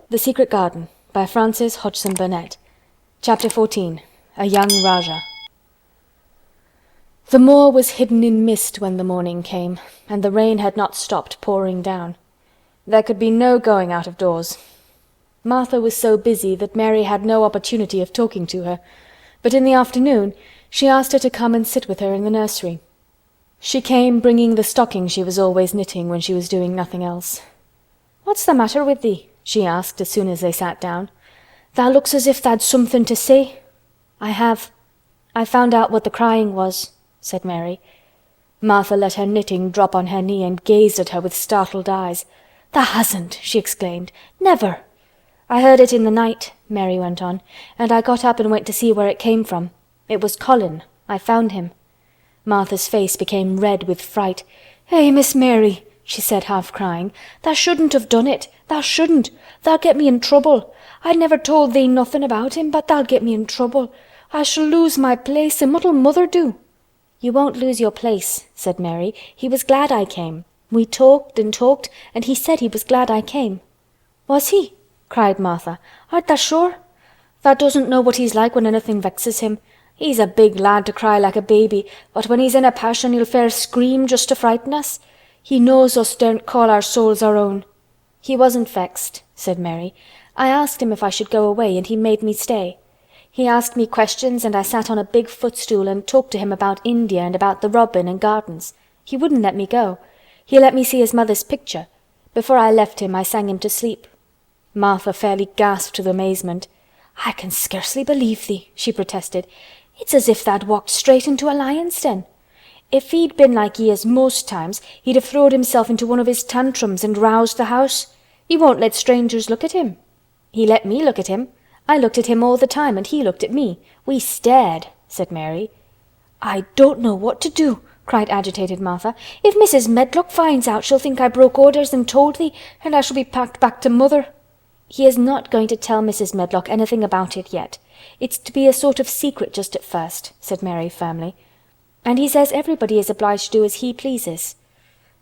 The Secret Garden by Frances Hodgson Burnett. Chapter 14. A Young Rajah. The moor was hidden in mist when the morning came, and the rain had not stopped pouring down. There could be no going out of doors. Martha was so busy that Mary had no opportunity of talking to her, but in the afternoon she asked her to come and sit with her in the nursery. She came bringing the stocking she was always knitting when she was doing nothing else. "What's the matter with thee?" she asked as soon as they sat down. "Thou looks as if tha'd something to say." "I have. I found out what the crying was," said Mary. Martha let her knitting drop on her knee and gazed at her with startled eyes. "Tha hasn't!" she exclaimed. "Never!" "I heard it in the night," Mary went on, "and I got up and went to see where it came from. It was Colin. I found him." Martha's face became red with fright. "Eh, Miss Mary," she said, half crying, "tha shouldn't have done it. Thou shouldn't. Tha'll get me in trouble. I never told thee nothing about him, but tha'll get me in trouble. I shall lose my place, and what'll mother do?" "You won't lose your place," said Mary. "He was glad I came. We talked and talked, and he said he was glad I came." "Was he?" cried Martha. "Art tha sure? Tha doesn't know what he's like when anything vexes him. He's a big lad to cry like a baby, but when he's in a passion he'll fair scream just to frighten us. He knows us daren't call our souls our own." "He wasn't vexed," said Mary. "I asked him if I should go away, and he made me stay. He asked me questions, and I sat on a big footstool and talked to him about India and about the robin and gardens. He wouldn't let me go. He let me see his mother's picture. Before I left him I sang him to sleep." Martha fairly gasped with amazement. "I can scarcely believe thee," she protested. "It's as if tha'd walked straight into a lion's den. If he'd been like he is most times, he'd have throwed himself into one of his tantrums and roused the house. He won't let strangers look at him." "He let me look at him. I looked at him all the time, and he looked at me. We stared," said Mary. "I don't know what to do," cried agitated Martha. "If Mrs. Medlock finds out, she'll think I broke orders and told thee, and I shall be packed back to mother." "He is not going to tell Mrs. Medlock anything about it yet. It's to be a sort of secret just at first," said Mary firmly. "And he says everybody is obliged to do as he pleases."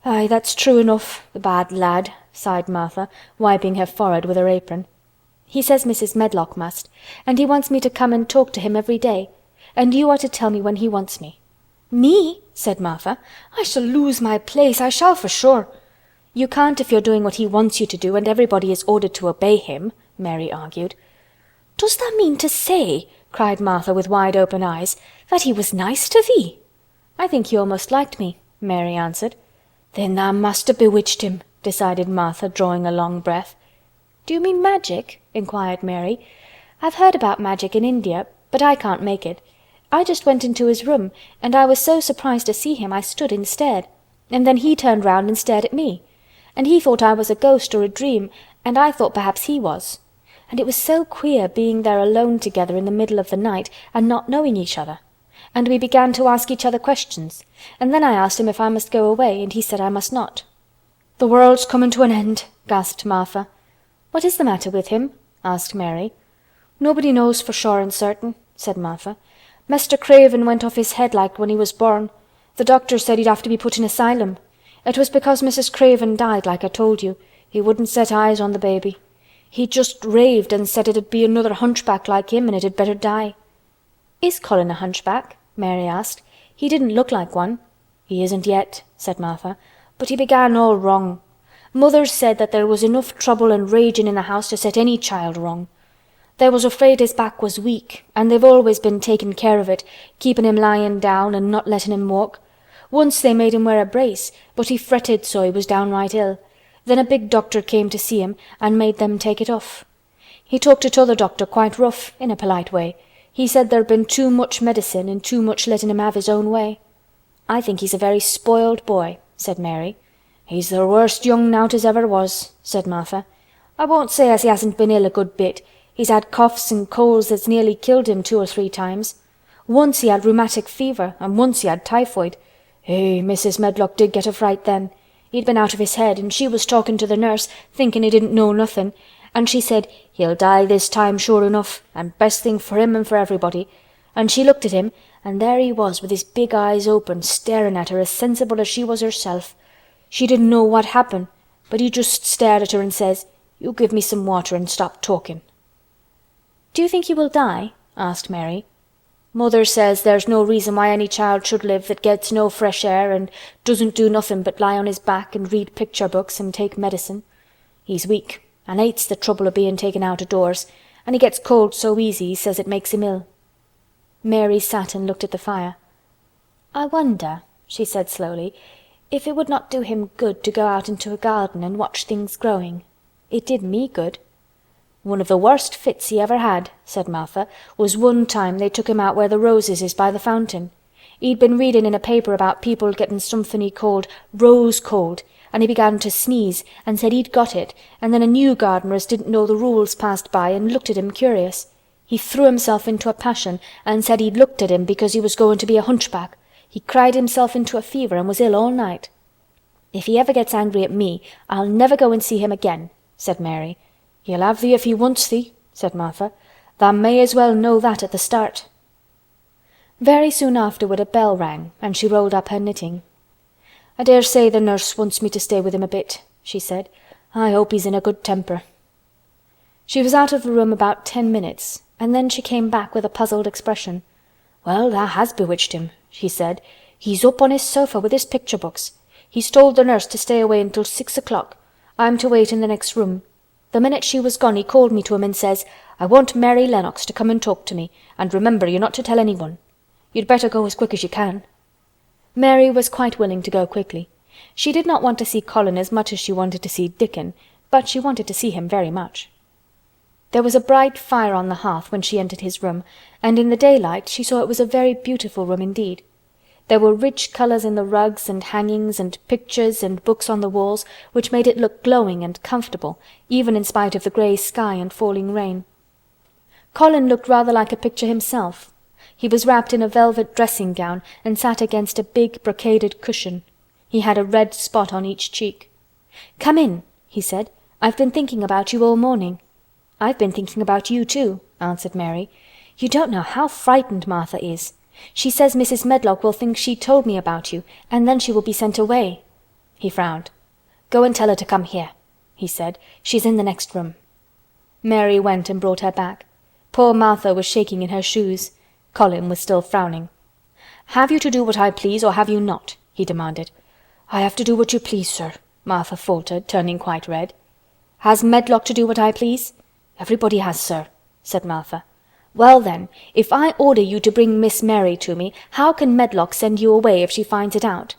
"Aye, that's true enough, the bad lad," sighed Martha, wiping her forehead with her apron. "He says Mrs. Medlock must, and he wants me to come and talk to him every day, and you are to tell me when he wants me." "Me?" said Martha. "I shall lose my place, I shall for sure." "You can't if you're doing what he wants you to do and everybody is ordered to obey him," Mary argued. "Does that mean to say," cried Martha with wide open eyes, "that he was nice to thee?" "I think he almost liked me," Mary answered. "Then thou must have bewitched him," decided Martha, drawing a long breath. "Do you mean magic?" inquired Mary. "I've heard about magic in India, but I can't make it. I just went into his room, and I was so surprised to see him I stood and stared, and then he turned round and stared at me, and he thought I was a ghost or a dream, and I thought perhaps he was. And it was so queer being there alone together in the middle of the night and not knowing each other. And we began to ask each other questions, and then I asked him if I must go away, and he said I must not." "The world's coming to an end," gasped Martha. "What is the matter with him?" asked Mary. "Nobody knows for sure and certain," said Martha. "Mr. Craven went off his head like when he was born. The doctor said he'd have to be put in asylum. It was because Mrs. Craven died, like I told you. He wouldn't set eyes on the baby. He just raved and said it'd be another hunchback like him and it had better die." "Is Colin a hunchback?" Mary asked. "He didn't look like one." "He isn't yet," said Martha. "But he began all wrong. Mother said that there was enough trouble and raging in the house to set any child wrong. They was afraid his back was weak, and they've always been taking care of it, keeping him lying down and not letting him walk. Once they made him wear a brace, but he fretted so he was downright ill. Then a big doctor came to see him and made them take it off. He talked to t'other doctor quite rough, in a polite way. He said there'd been too much medicine and too much letting him have his own way." "I think he's a very spoiled boy," said Mary. "He's the worst young nowt as ever was," said Martha. "I won't say as he hasn't been ill a good bit. He's had coughs and colds that's nearly killed him 2 or 3 times. Once he had rheumatic fever, and once he had typhoid. Mrs. Medlock did get a fright then. He'd been out of his head, and she was talking to the nurse, thinking he didn't know nothing, and she said, 'He'll die this time sure enough, and best thing for him and for everybody.' And she looked at him, and there he was with his big eyes open, staring at her as sensible as she was herself. She didn't know what happened, but he just stared at her and says, You give me some water and stop talking." "Do you think you will die?" asked Mary. "Mother says there's no reason why any child should live that gets no fresh air and doesn't do nothing but lie on his back and read picture books and take medicine. He's weak and hates the trouble of being taken out of doors, and he gets cold so easy he says it makes him ill." Mary sat and looked at the fire. "I wonder," she said slowly, "if it would not do him good to go out into a garden and watch things growing. It did me good." "One of the worst fits he ever had," said Martha, "was one time they took him out where the roses is by the fountain. He'd been reading in a paper about people getting something he called rose cold, and he began to sneeze and said he'd got it, and then a new gardener as didn't know the rules passed by and looked at him curious. He threw himself into a passion and said he'd looked at him because he was going to be a hunchback. He cried himself into a fever and was ill all night." "If he ever gets angry at me, I'll never go and see him again," said Mary. "He'll have thee if he wants thee," said Martha. "Tha may as well know that at the start." Very soon afterward a bell rang and she rolled up her knitting. "I dare say the nurse wants me to stay with him a bit," she said. "I hope he's in a good temper." She was out of the room about 10 minutes and then she came back with a puzzled expression. "Well, tha has bewitched him," she said. "He's up on his sofa with his picture books. He's told the nurse to stay away until 6 o'clock. I'm to wait in the next room. The minute she was gone he called me to him and says, 'I want Mary Lennox to come and talk to me, and remember you're not to tell anyone. You'd better go as quick as you can.'" Mary was quite willing to go quickly. She did not want to see Colin as much as she wanted to see Dickon, but she wanted to see him very much. There was a bright fire on the hearth when she entered his room, and in the daylight she saw it was a very beautiful room indeed. There were rich colors in the rugs and hangings and pictures and books on the walls which made it look glowing and comfortable, even in spite of the gray sky and falling rain. Colin looked rather like a picture himself. He was wrapped in a velvet dressing gown and sat against a big brocaded cushion. He had a red spot on each cheek. "Come in," he said. "I've been thinking about you all morning." "I've been thinking about you too," answered Mary. "You don't know how frightened Martha is. She says Mrs. Medlock will think she told me about you, and then she will be sent away." He frowned. "Go and tell her to come here," he said. "She's in the next room." Mary went and brought her back. Poor Martha was shaking in her shoes. Colin was still frowning. "Have you to do what I please, or have you not?" he demanded. "I have to do what you please, sir," Martha faltered, turning quite red. "Has Medlock to do what I please?" "Everybody has, sir," said Martha. "Well then, if I order you to bring Miss Mary to me, how can Medlock send you away if she finds it out?"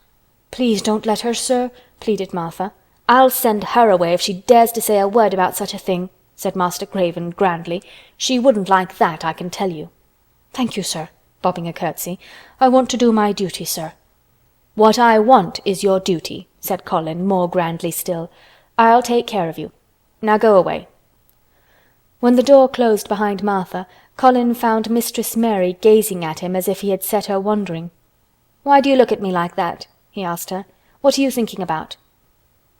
"Please don't let her, sir," pleaded Martha. "I'll send her away if she dares to say a word about such a thing," said Master Craven grandly. "She wouldn't like that, I can tell you." "Thank you, sir," bobbing a curtsy. "I want to do my duty, sir." "What I want is your duty," said Colin more grandly still. "I'll take care of you. Now go away." When the door closed behind Martha, Colin found Mistress Mary gazing at him as if he had set her wondering. "Why do you look at me like that?" he asked her. "What are you thinking about?"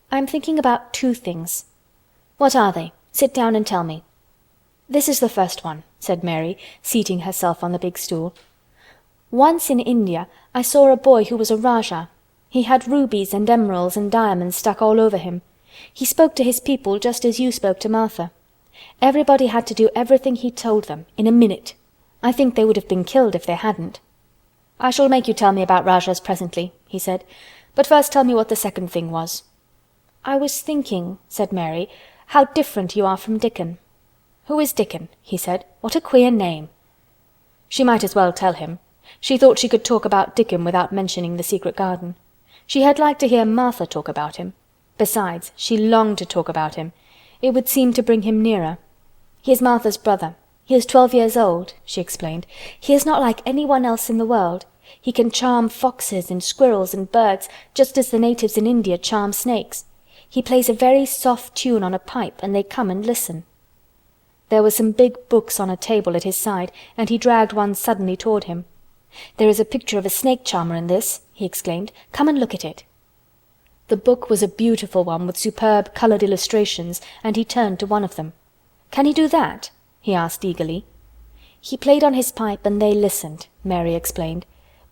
"I'm thinking about 2 things." "What are they? Sit down and tell me." "This is the first one," said Mary, seating herself on the big stool. "Once in India I saw a boy who was a Rajah. He had rubies and emeralds and diamonds stuck all over him. He spoke to his people just as you spoke to Martha. Everybody had to do everything he told them, in a minute. I think they would have been killed if they hadn't." "I shall make you tell me about Rajahs presently," he said. "But first tell me what the second thing was." "I was thinking," said Mary, "how different you are from Dickon." "Who is Dickon?" he said. "What a queer name." She might as well tell him. She thought she could talk about Dickon without mentioning the secret garden. She had liked to hear Martha talk about him. Besides, she longed to talk about him. It would seem to bring him nearer. "He is Martha's brother. He is 12 years old," she explained. "He is not like anyone else in the world. He can charm foxes and squirrels and birds, just as the natives in India charm snakes. He plays a very soft tune on a pipe and they come and listen." There were some big books on a table at his side and he dragged one suddenly toward him. "There is a picture of a snake charmer in this," he exclaimed. "Come and look at it." The book was a beautiful one with superb colored illustrations and he turned to one of them. "Can he do that?" he asked eagerly. "He played on his pipe and they listened," Mary explained.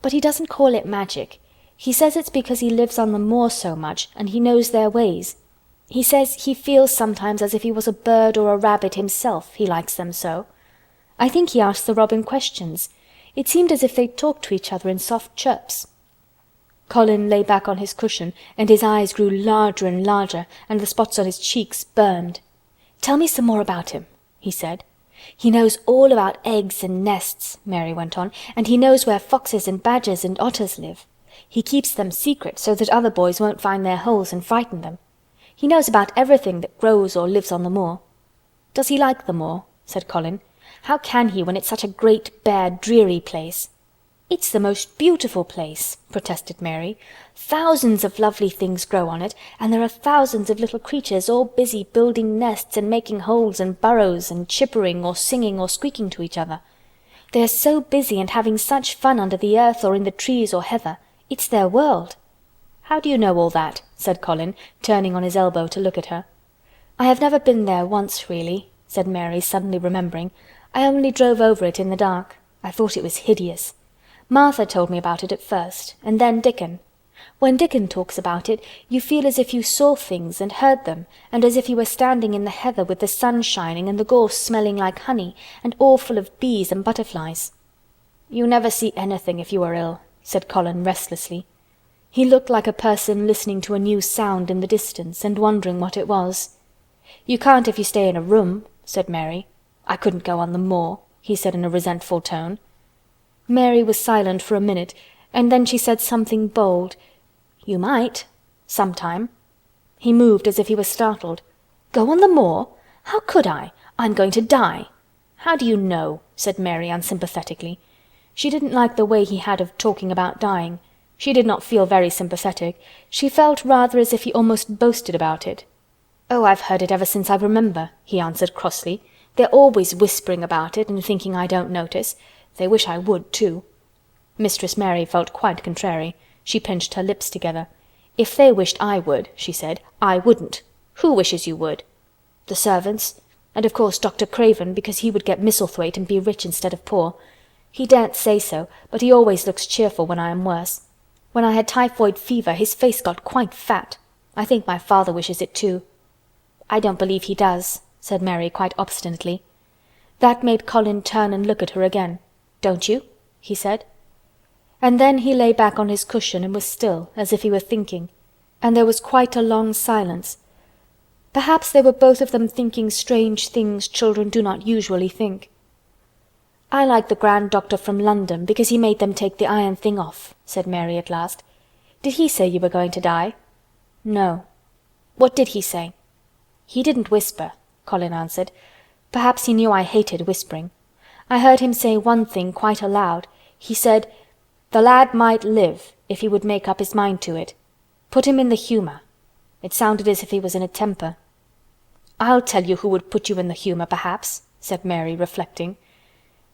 "But he doesn't call it magic. He says it's because he lives on the moor so much and he knows their ways." He says he feels sometimes as if he was a bird or a rabbit himself, he likes them so. I think he asked the robin questions. It seemed as if they talked to each other in soft chirps." Colin lay back on his cushion, and his eyes grew larger and larger, and the spots on his cheeks burned. "Tell me some more about him," he said. "He knows all about eggs and nests," Mary went on, "and he knows where foxes and badgers and otters live. He keeps them secret so that other boys won't find their holes and frighten them. He knows about everything that grows or lives on the moor." "Does he like the moor?" said Colin. "How can he when it's such a great, bare, dreary place?" "It's the most beautiful place," protested Mary. "Thousands of lovely things grow on it, and there are thousands of little creatures all busy building nests and making holes and burrows and chippering or singing or squeaking to each other. They are so busy and having such fun under the earth or in the trees or heather. It's their world." "How do you know all that?" said Colin, turning on his elbow to look at her. "I have never been there once, really," said Mary, suddenly remembering. "I only drove over it in the dark. I thought it was hideous. Martha told me about it at first, and then Dickon. When Dickon talks about it, you feel as if you saw things and heard them, and as if you were standing in the heather with the sun shining and the gorse smelling like honey and all full of bees and butterflies." "You never see anything if you are ill," said Colin restlessly. He looked like a person listening to a new sound in the distance and wondering what it was. "You can't if you stay in a room," said Mary. "I couldn't go on the moor," he said in a resentful tone. Mary was silent for a minute, and then she said something bold. "You might. Sometime." He moved as if he was startled. "Go on the moor? How could I? I'm going to die." "How do you know?" said Mary unsympathetically. She didn't like the way he had of talking about dying. She did not feel very sympathetic. She felt rather as if he almost boasted about it. "Oh, I've heard it ever since I remember," he answered crossly. "They're always whispering about it and thinking I don't notice. They wish I would, too." Mistress Mary felt quite contrary. She pinched her lips together. "If they wished I would," she said, "I wouldn't. Who wishes you would?" "The servants. And of course Dr. Craven, because he would get Misselthwaite and be rich instead of poor. He daren't say so, but he always looks cheerful when I am worse. When I had typhoid fever his face got quite fat. I think my father wishes it too." "I don't believe he does," said Mary quite obstinately. That made Colin turn and look at her again. "Don't you?" he said. And then he lay back on his cushion and was still, as if he were thinking, and there was quite a long silence. Perhaps they were both of them thinking strange things children do not usually think. "I like the grand doctor from London because he made them take the iron thing off," said Mary at last. "Did he say you were going to die?" "No." "What did he say?" "He didn't whisper," Colin answered. "Perhaps he knew I hated whispering. I heard him say one thing quite aloud. He said, 'The lad might live if he would make up his mind to it. Put him in the humour.' It sounded as if he was in a temper." "I'll tell you who would put you in the humour, perhaps," said Mary, reflecting.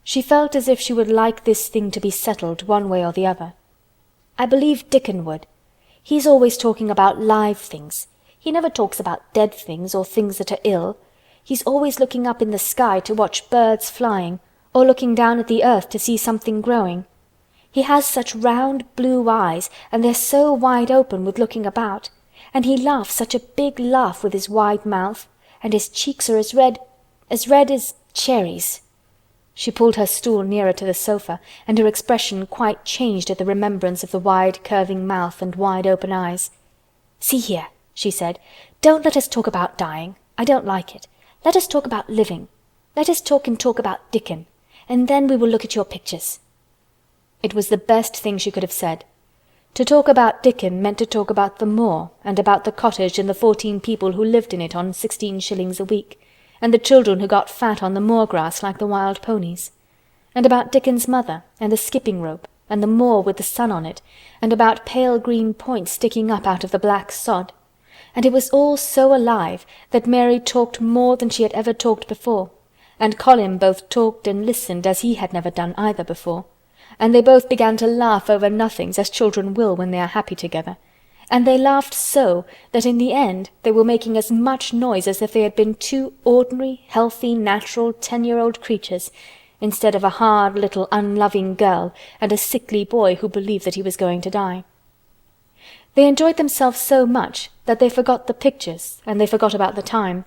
She felt as if she would like this thing to be settled one way or the other. "I believe Dickon would. He's always talking about live things. He never talks about dead things or things that are ill. He's always looking up in the sky to watch birds flying, or looking down at the earth to see something growing. He has such round blue eyes, and they're so wide open with looking about, and he laughs such a big laugh with his wide mouth, and his cheeks are as red as cherries." She pulled her stool nearer to the sofa, and her expression quite changed at the remembrance of the wide curving mouth and wide open eyes. "See here," she said, "don't let us talk about dying. I don't like it. Let us talk about living. Let us talk about Dickon, and then we will look at your pictures." It was the best thing she could have said. To talk about Dickon meant to talk about the moor, and about the cottage and the 14 people who lived in it on 16 shillings a week, and the children who got fat on the moor grass like the wild ponies, and about Dickon's mother, and the skipping rope, and the moor with the sun on it, and about pale green points sticking up out of the black sod. And it was all so alive that Mary talked more than she had ever talked before, and Colin both talked and listened as he had never done either before, and they both began to laugh over nothings as children will when they are happy together, and they laughed so that in the end they were making as much noise as if they had been two ordinary, healthy, natural 10-year-old creatures, instead of a hard little unloving girl and a sickly boy who believed that he was going to die. They enjoyed themselves so much that they forgot the pictures and they forgot about the time.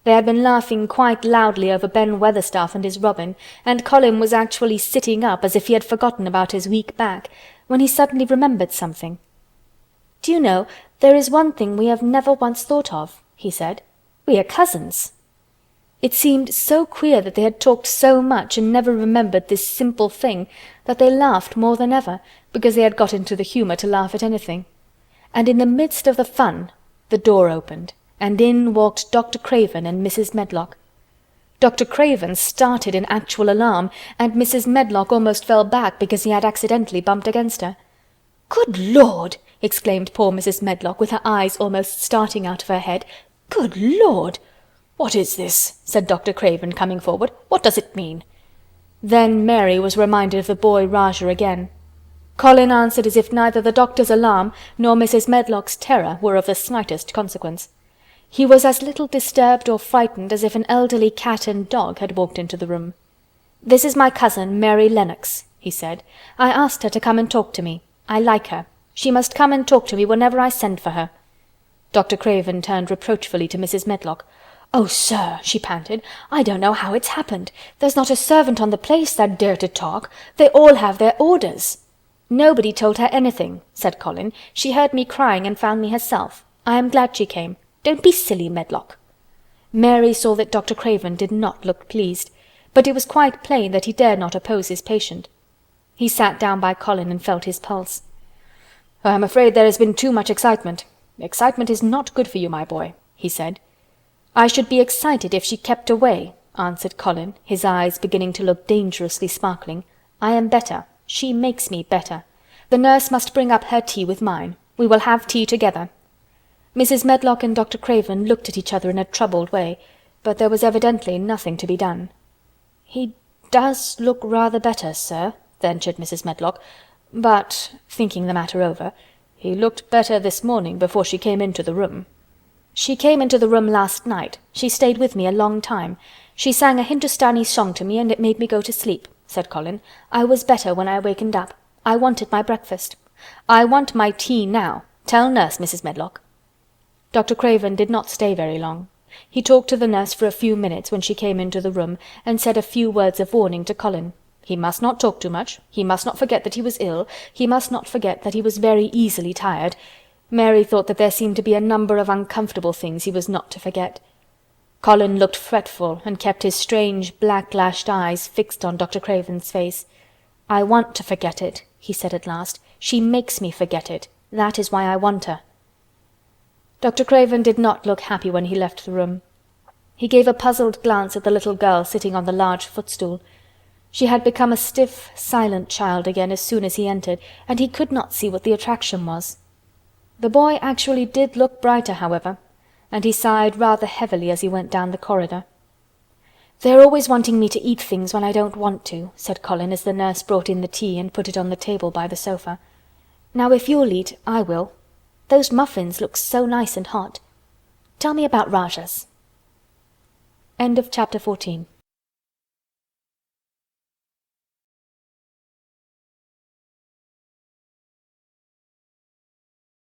They had been laughing quite loudly over Ben Weatherstaff and his robin, and Colin was actually sitting up as if he had forgotten about his weak back, when he suddenly remembered something. "Do you know, there is one thing we have never once thought of," he said. "We are cousins." It seemed so queer that they had talked so much and never remembered this simple thing that they laughed more than ever, because they had got into the humour to laugh at anything. And in the midst of the fun, the door opened, and in walked Dr. Craven and Mrs. Medlock. Dr. Craven started in actual alarm, and Mrs. Medlock almost fell back because he had accidentally bumped against her. "Good Lord!" exclaimed poor Mrs. Medlock, with her eyes almost starting out of her head. "Good Lord!" "What is this?" said Dr. Craven, coming forward. "What does it mean?" Then Mary was reminded of the boy Rajah again. Colin answered as if neither the doctor's alarm nor Mrs. Medlock's terror were of the slightest consequence. He was as little disturbed or frightened as if an elderly cat and dog had walked into the room. "This is my cousin, Mary Lennox," he said. "I asked her to come and talk to me. I like her. She must come and talk to me whenever I send for her." Dr. Craven turned reproachfully to Mrs. Medlock. "Oh, sir," she panted, "I don't know how it's happened. There's not a servant on the place that dare to talk. They all have their orders." "Nobody told her anything," said Colin. "She heard me crying and found me herself. I am glad she came. Don't be silly, Medlock." Mary saw that Dr. Craven did not look pleased, but it was quite plain that he dared not oppose his patient. He sat down by Colin and felt his pulse. "I am afraid there has been too much excitement. Excitement is not good for you, my boy," he said. "I should be excited if she kept away," answered Colin, his eyes beginning to look dangerously sparkling. "I am better. She makes me better. The nurse must bring up her tea with mine. We will have tea together." Mrs. Medlock and Dr. Craven looked at each other in a troubled way, but there was evidently nothing to be done. "He does look rather better, sir," ventured Mrs. Medlock, "but," thinking the matter over, "he looked better this morning before she came into the room." "She came into the room last night. She stayed with me a long time. She sang a Hindustani song to me and it made me go to sleep," said Colin. "I was better when I wakened up. I wanted my breakfast. I want my tea now. Tell nurse, Mrs. Medlock." Dr. Craven did not stay very long. He talked to the nurse for a few minutes when she came into the room, and said a few words of warning to Colin. He must not talk too much. He must not forget that he was ill. He must not forget that he was very easily tired. Mary thought that there seemed to be a number of uncomfortable things he was not to forget. Colin looked fretful and kept his strange black-lashed eyes fixed on Dr. Craven's face. "I want to forget it," he said at last. "She makes me forget it. That is why I want her." Dr. Craven did not look happy when he left the room. He gave a puzzled glance at the little girl sitting on the large footstool. She had become a stiff, silent child again as soon as he entered, and he could not see what the attraction was. The boy actually did look brighter, however, and he sighed rather heavily as he went down the corridor. "They're always wanting me to eat things when I don't want to," said Colin as the nurse brought in the tea and put it on the table by the sofa. "Now if you'll eat, I will. Those muffins look so nice and hot. Tell me about Rajah's." End of chapter 14.